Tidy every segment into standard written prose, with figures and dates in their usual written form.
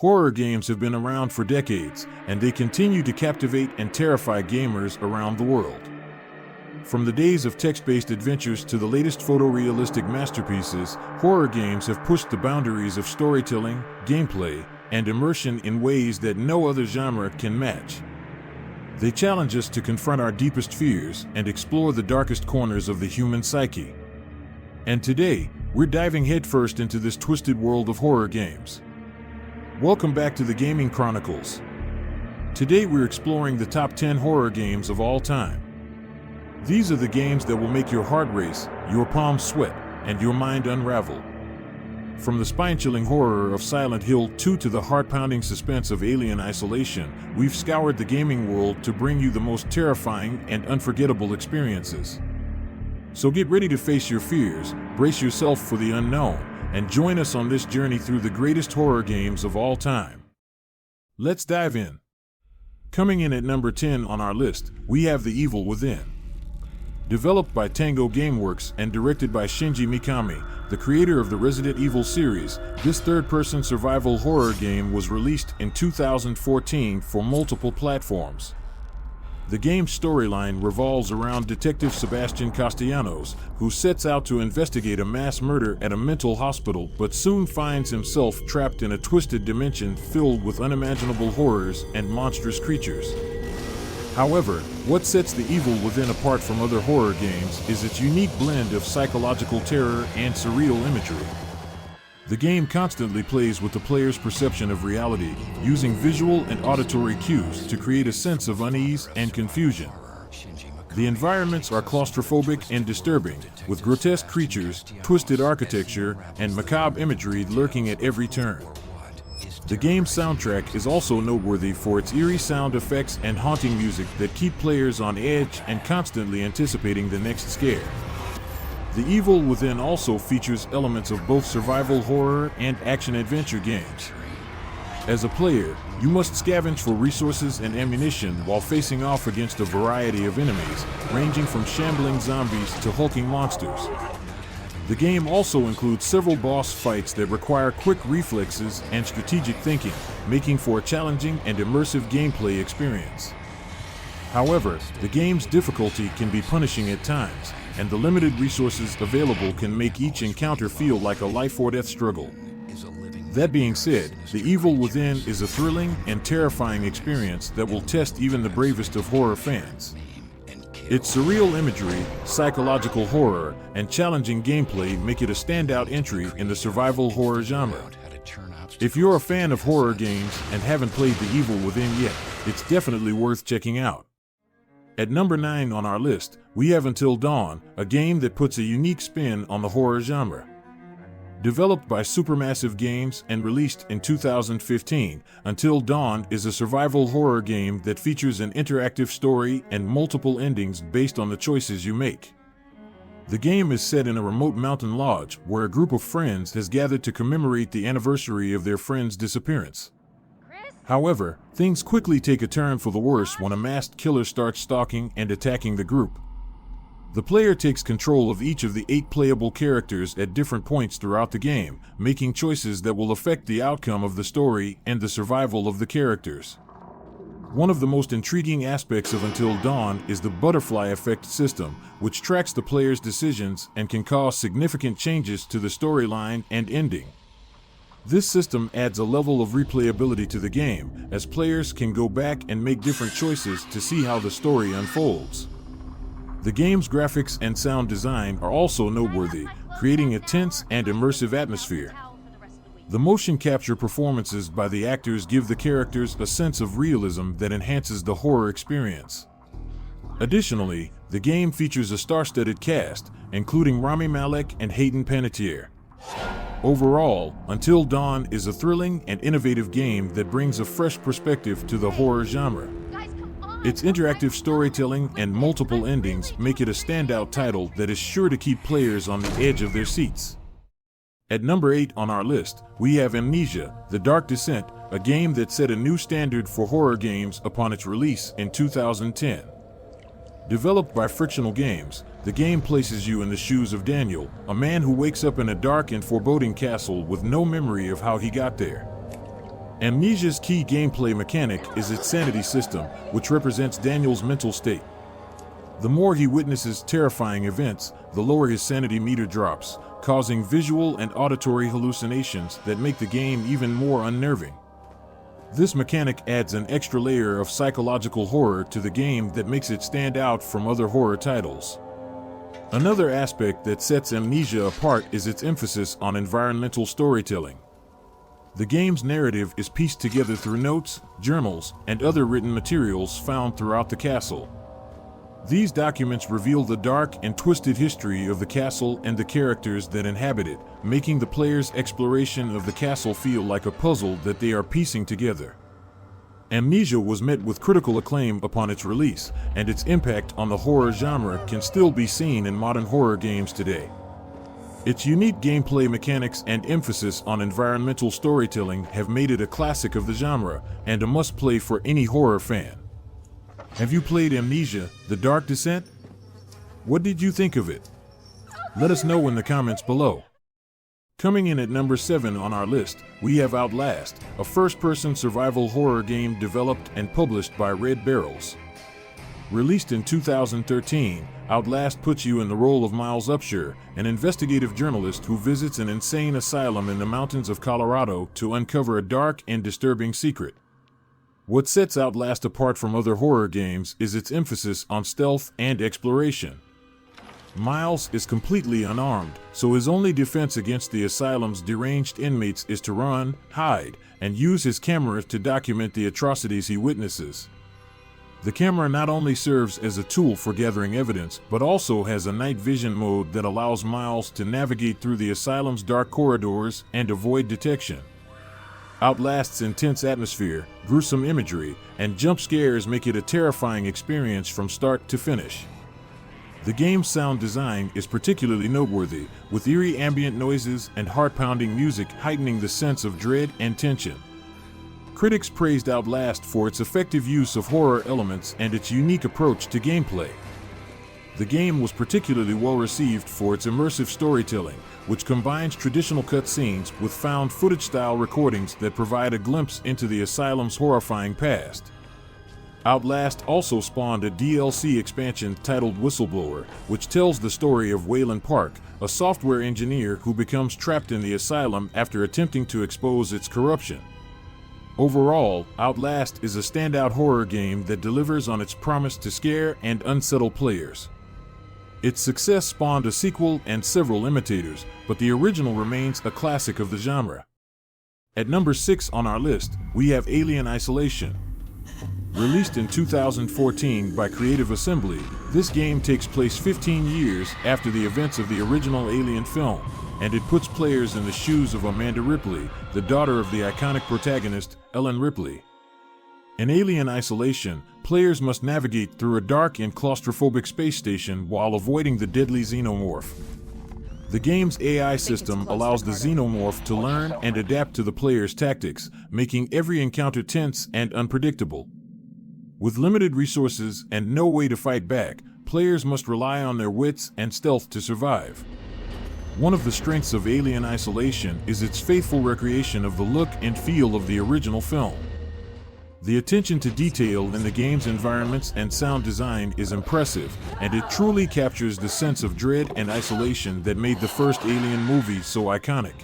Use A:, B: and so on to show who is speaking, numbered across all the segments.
A: Horror games have been around for decades, and they continue to captivate and terrify gamers around the world. From the days of text-based adventures to the latest photorealistic masterpieces, horror games have pushed the boundaries of storytelling, gameplay, and immersion in ways that no other genre can match. They challenge us to confront our deepest fears and explore the darkest corners of the human psyche. And today, we're diving headfirst into this twisted world of horror games. Welcome back to the Gaming Chronicles. Today we're exploring the top 10 horror games of all time. These are the games that will make your heart race, your palms sweat, and your mind unravel. From the spine-chilling horror of Silent Hill 2 to the heart-pounding suspense of Alien Isolation, we've scoured the gaming world to bring you the most terrifying and unforgettable experiences. So get ready to face your fears, brace yourself for the unknown, and join us on this journey through the greatest horror games of all time. Let's dive in. Coming in at number 10 on our list, we have The Evil Within. Developed by Tango Gameworks and directed by Shinji Mikami, the creator of the Resident Evil series, this third-person survival horror game was released in 2014 for multiple platforms. The game's storyline revolves around Detective Sebastian Castellanos, who sets out to investigate a mass murder at a mental hospital but soon finds himself trapped in a twisted dimension filled with unimaginable horrors and monstrous creatures. However, what sets The Evil Within apart from other horror games is its unique blend of psychological terror and surreal imagery. The game constantly plays with the player's perception of reality, using visual and auditory cues to create a sense of unease and confusion. The environments are claustrophobic and disturbing, with grotesque creatures, twisted architecture, and macabre imagery lurking at every turn. The game's soundtrack is also noteworthy for its eerie sound effects and haunting music that keep players on edge and constantly anticipating the next scare. The Evil Within also features elements of both survival horror and action-adventure games. As a player, you must scavenge for resources and ammunition while facing off against a variety of enemies, ranging from shambling zombies to hulking monsters. The game also includes several boss fights that require quick reflexes and strategic thinking, making for a challenging and immersive gameplay experience. However, the game's difficulty can be punishing at times, and the limited resources available can make each encounter feel like a life-or-death struggle. That being said, The Evil Within is a thrilling and terrifying experience that will test even the bravest of horror fans. Its surreal imagery, psychological horror, and challenging gameplay make it a standout entry in the survival horror genre. If you're a fan of horror games and haven't played The Evil Within yet, it's definitely worth checking out. At number 9 on our list, we have Until Dawn, a game that puts a unique spin on the horror genre. Developed by Supermassive Games and released in 2015, Until Dawn is a survival horror game that features an interactive story and multiple endings based on the choices you make. The game is set in a remote mountain lodge where a group of friends has gathered to commemorate the anniversary of their friend's disappearance. However, things quickly take a turn for the worse when a masked killer starts stalking and attacking the group. The player takes control of each of the 8 playable characters at different points throughout the game, making choices that will affect the outcome of the story and the survival of the characters. One of the most intriguing aspects of Until Dawn is the butterfly effect system, which tracks the player's decisions and can cause significant changes to the storyline and ending. This system adds a level of replayability to the game, as players can go back and make different choices to see how the story unfolds. The game's graphics and sound design are also noteworthy, creating a tense and immersive atmosphere. The motion capture performances by the actors give the characters a sense of realism that enhances the horror experience. Additionally, the game features a star-studded cast, including Rami Malek and Hayden Panettiere. Overall, Until Dawn is a thrilling and innovative game that brings a fresh perspective to the horror genre. Its interactive storytelling and multiple endings make it a standout title that is sure to keep players on the edge of their seats. At number 8 on our list, we have Amnesia: The Dark Descent, a game that set a new standard for horror games upon its release in 2010. Developed by Frictional Games, the game places you in the shoes of Daniel, a man who wakes up in a dark and foreboding castle with no memory of how he got there. Amnesia's key gameplay mechanic is its sanity system, which represents Daniel's mental state. The more he witnesses terrifying events, the lower his sanity meter drops, causing visual and auditory hallucinations that make the game even more unnerving. This mechanic adds an extra layer of psychological horror to the game that makes it stand out from other horror titles. Another aspect that sets Amnesia apart is its emphasis on environmental storytelling. The game's narrative is pieced together through notes, journals, and other written materials found throughout the castle. These documents reveal the dark and twisted history of the castle and the characters that inhabit it, making the player's exploration of the castle feel like a puzzle that they are piecing together. Amnesia was met with critical acclaim upon its release, and its impact on the horror genre can still be seen in modern horror games today. Its unique gameplay mechanics and emphasis on environmental storytelling have made it a classic of the genre and a must-play for any horror fan. Have you played Amnesia: The Dark Descent? What did you think of it? Let us know in the comments below. Coming in at number 7 on our list, we have Outlast, a first-person survival horror game developed and published by Red Barrels. Released in 2013, Outlast puts you in the role of Miles Upshur, an investigative journalist who visits an insane asylum in the mountains of Colorado to uncover a dark and disturbing secret. What sets Outlast apart from other horror games is its emphasis on stealth and exploration. Miles is completely unarmed, so his only defense against the asylum's deranged inmates is to run, hide, and use his camera to document the atrocities he witnesses. The camera not only serves as a tool for gathering evidence, but also has a night vision mode that allows Miles to navigate through the asylum's dark corridors and avoid detection. Outlast's intense atmosphere, gruesome imagery, and jump scares make it a terrifying experience from start to finish. The game's sound design is particularly noteworthy, with eerie ambient noises and heart-pounding music heightening the sense of dread and tension. Critics praised Outlast for its effective use of horror elements and its unique approach to gameplay. The game was particularly well received for its immersive storytelling, which combines traditional cutscenes with found footage-style recordings that provide a glimpse into the asylum's horrifying past. Outlast also spawned a DLC expansion titled Whistleblower, which tells the story of Wayland Park, a software engineer who becomes trapped in the asylum after attempting to expose its corruption. Overall, Outlast is a standout horror game that delivers on its promise to scare and unsettle players. Its success spawned a sequel and several imitators, but the original remains a classic of the genre. At number 6 on our list, we have Alien Isolation. Released in 2014 by Creative Assembly, this game takes place 15 years after the events of the original Alien film, and it puts players in the shoes of Amanda Ripley, the daughter of the iconic protagonist, Ellen Ripley. In Alien Isolation, players must navigate through a dark and claustrophobic space station while avoiding the deadly xenomorph. The game's AI system allows the xenomorph to learn and adapt to the player's tactics, making every encounter tense and unpredictable. With limited resources and no way to fight back, players must rely on their wits and stealth to survive. One of the strengths of Alien Isolation is its faithful recreation of the look and feel of the original film. The attention to detail in the game's environments and sound design is impressive, and it truly captures the sense of dread and isolation that made the first Alien movie so iconic.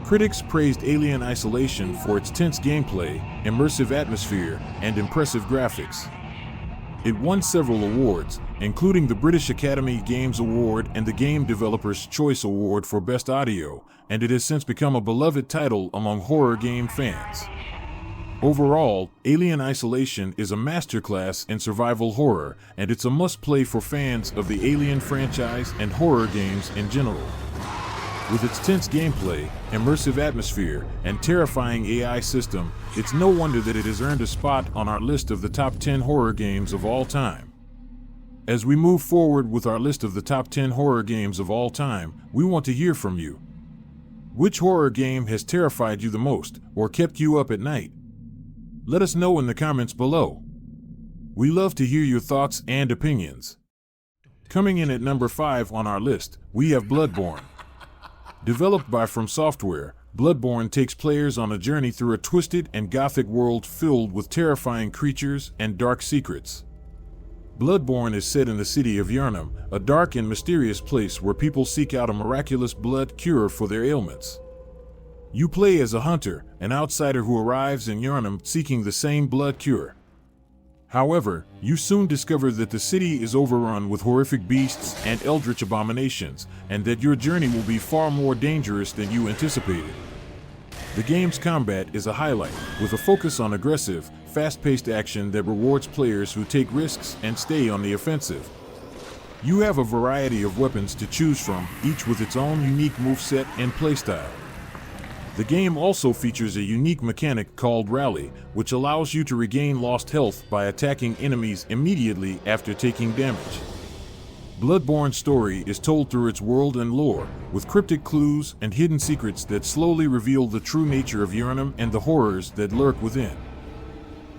A: Critics praised Alien Isolation for its tense gameplay, immersive atmosphere, and impressive graphics. It won several awards, including the British Academy Games Award and the Game Developers' Choice Award for Best Audio, and it has since become a beloved title among horror game fans. Overall, Alien Isolation is a masterclass in survival horror, and it's a must-play for fans of the Alien franchise and horror games in general. With its tense gameplay, immersive atmosphere, and terrifying AI system, it's no wonder that it has earned a spot on our list of the top 10 horror games of all time. As we move forward with our list of the top 10 horror games of all time, we want to hear from you. Which horror game has terrified you the most, or kept you up at night? Let us know in the comments below. We love to hear your thoughts and opinions. Coming in at number 5 on our list, we have Bloodborne. Developed by From Software, Bloodborne takes players on a journey through a twisted and gothic world filled with terrifying creatures and dark secrets. Bloodborne is set in the city of Yharnam, a dark and mysterious place where people seek out a miraculous blood cure for their ailments. You play as a hunter, an outsider who arrives in Yharnam seeking the same blood cure. However, you soon discover that the city is overrun with horrific beasts and eldritch abominations, and that your journey will be far more dangerous than you anticipated. The game's combat is a highlight, with a focus on aggressive, fast-paced action that rewards players who take risks and stay on the offensive. You have a variety of weapons to choose from, each with its own unique moveset and playstyle. The game also features a unique mechanic called Rally, which allows you to regain lost health by attacking enemies immediately after taking damage. Bloodborne's story is told through its world and lore, with cryptic clues and hidden secrets that slowly reveal the true nature of Yharnam and the horrors that lurk within.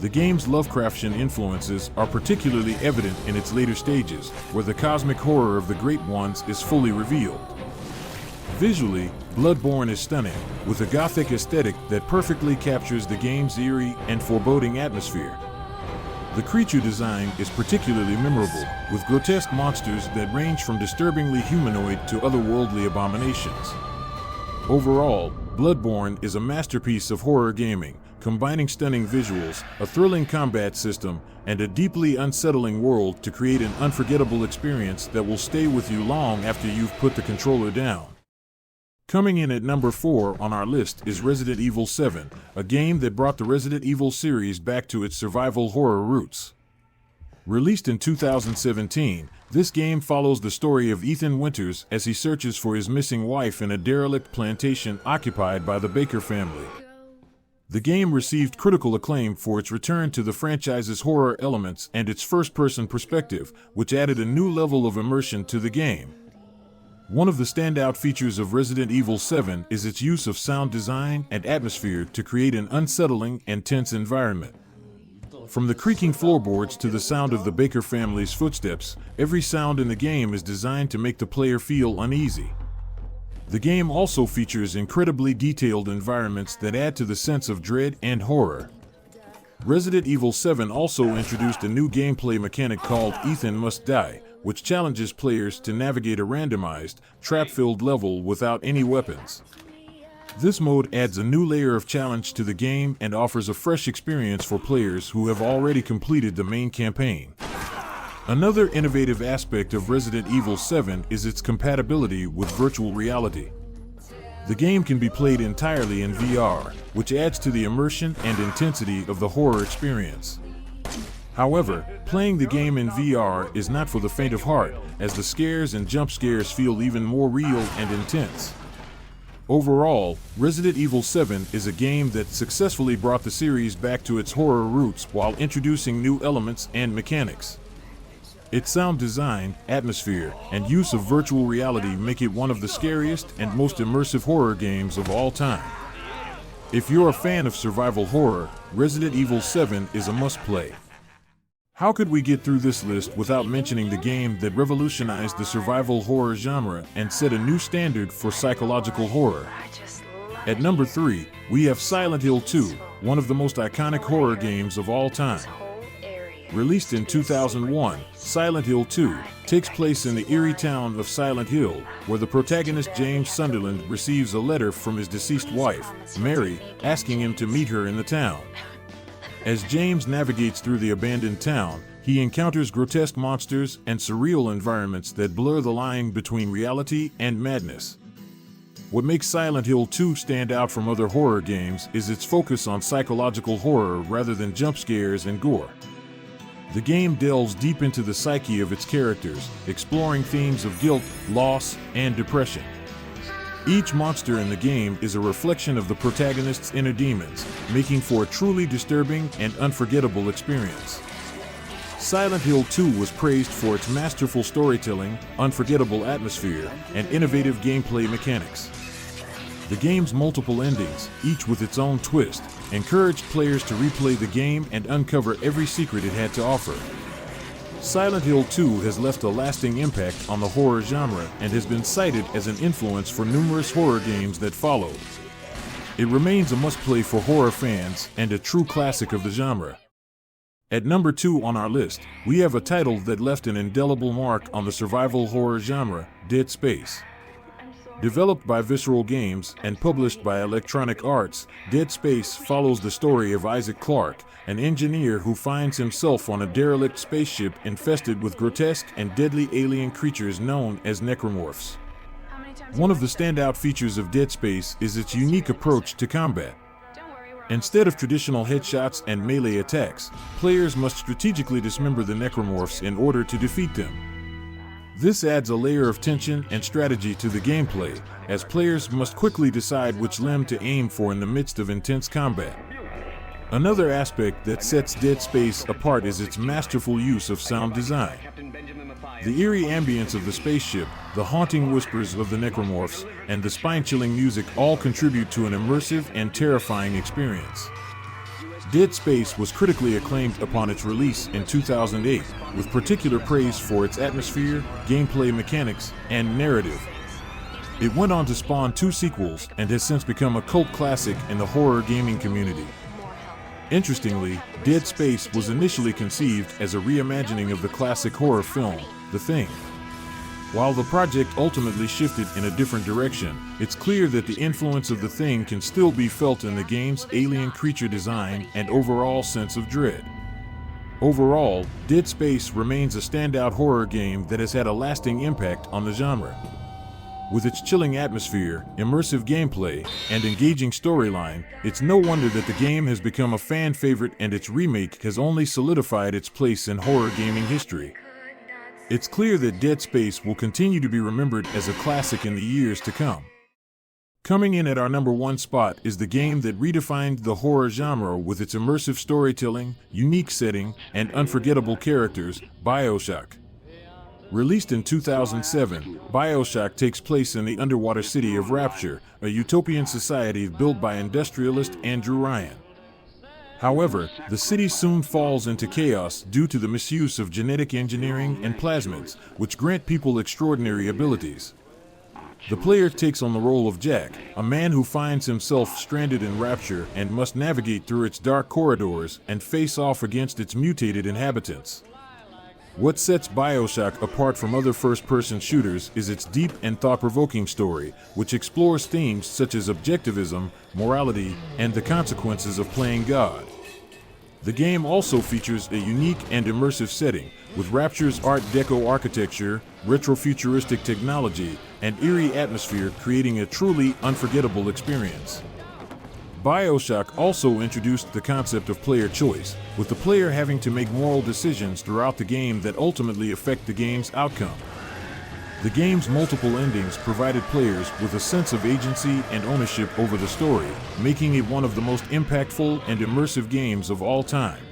A: The game's Lovecraftian influences are particularly evident in its later stages, where the cosmic horror of the Great Ones is fully revealed. Visually, Bloodborne is stunning, with a gothic aesthetic that perfectly captures the game's eerie and foreboding atmosphere. The creature design is particularly memorable, with grotesque monsters that range from disturbingly humanoid to otherworldly abominations. Overall, Bloodborne is a masterpiece of horror gaming, combining stunning visuals, a thrilling combat system, and a deeply unsettling world to create an unforgettable experience that will stay with you long after you've put the controller down. Coming in at number 4 on our list is Resident Evil 7, a game that brought the Resident Evil series back to its survival horror roots. Released in 2017, this game follows the story of Ethan Winters as he searches for his missing wife in a derelict plantation occupied by the Baker family. The game received critical acclaim for its return to the franchise's horror elements and its first-person perspective, which added a new level of immersion to the game. One of the standout features of Resident Evil 7 is its use of sound design and atmosphere to create an unsettling and tense environment. From the creaking floorboards to the sound of the Baker family's footsteps, every sound in the game is designed to make the player feel uneasy. The game also features incredibly detailed environments that add to the sense of dread and horror. Resident Evil 7 also introduced a new gameplay mechanic called Ethan Must Die, which challenges players to navigate a randomized, trap-filled level without any weapons. This mode adds a new layer of challenge to the game and offers a fresh experience for players who have already completed the main campaign. Another innovative aspect of Resident Evil 7 is its compatibility with virtual reality. The game can be played entirely in VR, which adds to the immersion and intensity of the horror experience. However, playing the game in VR is not for the faint of heart, as the scares and jump scares feel even more real and intense. Overall, Resident Evil 7 is a game that successfully brought the series back to its horror roots while introducing new elements and mechanics. Its sound design, atmosphere, and use of virtual reality make it one of the scariest and most immersive horror games of all time. If you're a fan of survival horror, Resident Evil 7 is a must-play. How could we get through this list without mentioning the game that revolutionized the survival horror genre and set a new standard for psychological horror? At number 3, we have Silent Hill 2, one of the most iconic horror games of all time. Released in 2001, Silent Hill 2 takes place in the eerie town of Silent Hill, where the protagonist James Sunderland receives a letter from his deceased wife, Mary, asking him to meet her in the town. As James navigates through the abandoned town, he encounters grotesque monsters and surreal environments that blur the line between reality and madness. What makes Silent Hill 2 stand out from other horror games is its focus on psychological horror rather than jump scares and gore. The game delves deep into the psyche of its characters, exploring themes of guilt, loss, and depression. Each monster in the game is a reflection of the protagonist's inner demons, making for a truly disturbing and unforgettable experience. Silent Hill 2 was praised for its masterful storytelling, unforgettable atmosphere, and innovative gameplay mechanics. The game's multiple endings, each with its own twist, encouraged players to replay the game and uncover every secret it had to offer. Silent Hill 2 has left a lasting impact on the horror genre and has been cited as an influence for numerous horror games that followed. It remains a must-play for horror fans and a true classic of the genre. At number 2 on our list, we have a title that left an indelible mark on the survival horror genre, Dead Space. Developed by Visceral Games and published by Electronic Arts, Dead Space follows the story of Isaac Clarke, an engineer who finds himself on a derelict spaceship infested with grotesque and deadly alien creatures known as necromorphs. One of the standout features of Dead Space is its unique approach to combat. Instead of traditional headshots and melee attacks, players must strategically dismember the necromorphs in order to defeat them. This adds a layer of tension and strategy to the gameplay, as players must quickly decide which limb to aim for in the midst of intense combat. Another aspect that sets Dead Space apart is its masterful use of sound design. The eerie ambience of the spaceship, the haunting whispers of the necromorphs, and the spine-chilling music all contribute to an immersive and terrifying experience. Dead Space was critically acclaimed upon its release in 2008, with particular praise for its atmosphere, gameplay mechanics, and narrative. It went on to spawn 2 sequels and has since become a cult classic in the horror gaming community. Interestingly, Dead Space was initially conceived as a reimagining of the classic horror film, The Thing. While the project ultimately shifted in a different direction, it's clear that the influence of The Thing can still be felt in the game's alien creature design and overall sense of dread. Overall, Dead Space remains a standout horror game that has had a lasting impact on the genre. With its chilling atmosphere, immersive gameplay, and engaging storyline, it's no wonder that the game has become a fan favorite and its remake has only solidified its place in horror gaming history. It's clear that Dead Space will continue to be remembered as a classic in the years to come. Coming in at our number 1 spot is the game that redefined the horror genre with its immersive storytelling, unique setting, and unforgettable characters, BioShock. Released in 2007, BioShock takes place in the underwater city of Rapture, a utopian society built by industrialist Andrew Ryan. However, the city soon falls into chaos due to the misuse of genetic engineering and plasmids, which grant people extraordinary abilities. The player takes on the role of Jack, a man who finds himself stranded in Rapture and must navigate through its dark corridors and face off against its mutated inhabitants. What sets BioShock apart from other first-person shooters is its deep and thought-provoking story, which explores themes such as objectivism, morality, and the consequences of playing God. The game also features a unique and immersive setting, with Rapture's Art Deco architecture, retrofuturistic technology, and eerie atmosphere creating a truly unforgettable experience. BioShock also introduced the concept of player choice, with the player having to make moral decisions throughout the game that ultimately affect the game's outcome. The game's multiple endings provided players with a sense of agency and ownership over the story, making it one of the most impactful and immersive games of all time.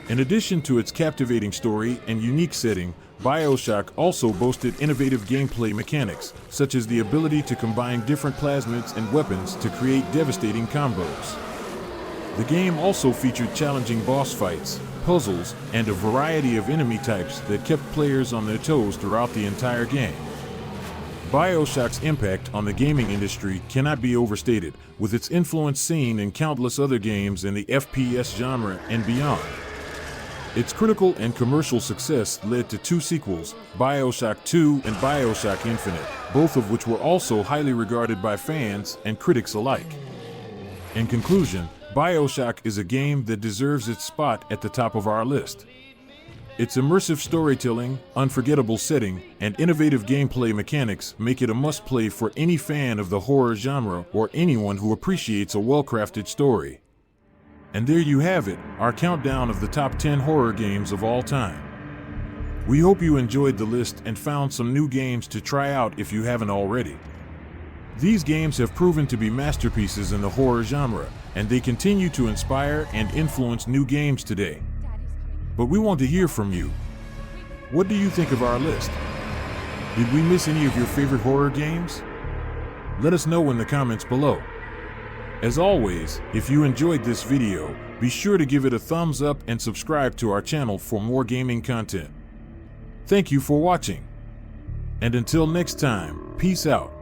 A: In addition to its captivating story and unique setting, BioShock also boasted innovative gameplay mechanics, such as the ability to combine different plasmids and weapons to create devastating combos. The game also featured challenging boss fights, puzzles, and a variety of enemy types that kept players on their toes throughout the entire game. BioShock's impact on the gaming industry cannot be overstated, with its influence seen in countless other games in the FPS genre and beyond. Its critical and commercial success led to 2 sequels, BioShock 2 and BioShock Infinite, both of which were also highly regarded by fans and critics alike. In conclusion, BioShock is a game that deserves its spot at the top of our list. Its immersive storytelling, unforgettable setting, and innovative gameplay mechanics make it a must-play for any fan of the horror genre or anyone who appreciates a well-crafted story. And there you have it, our countdown of the top 10 horror games of all time. We hope you enjoyed the list and found some new games to try out if you haven't already. These games have proven to be masterpieces in the horror genre, and they continue to inspire and influence new games today. But we want to hear from you. What do you think of our list? Did we miss any of your favorite horror games? Let us know in the comments below. As always, if you enjoyed this video, be sure to give it a thumbs up and subscribe to our channel for more gaming content. Thank you for watching. And until next time, peace out.